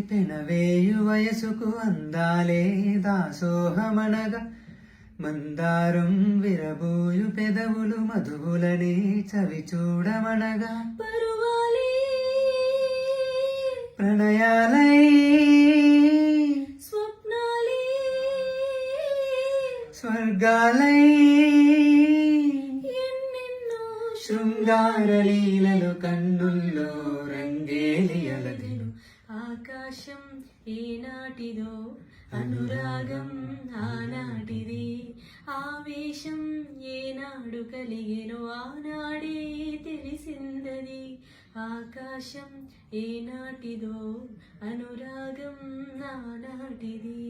పెనవేయు వయసుకు అందాలే దాసోహమనగా మందారం విరబోయు పెదవులు మధువులనే చవి చూడమనగా పరువాలే ప్రణయాలై స్వప్నాలే స్వర్గాలై ఎన్నెన్నో శృంగార లీలలు కన్నుల్లో రంగేలి అలదిను ఆకాశం ఏనాటిదో అనురాగం ఆనాటిది ఆవేశం ఏనాడు కలిగెనో ఆనాడే తెలిసిందది ఆకాశం ఏనాటిదో అనురాగం ఆనాటిది.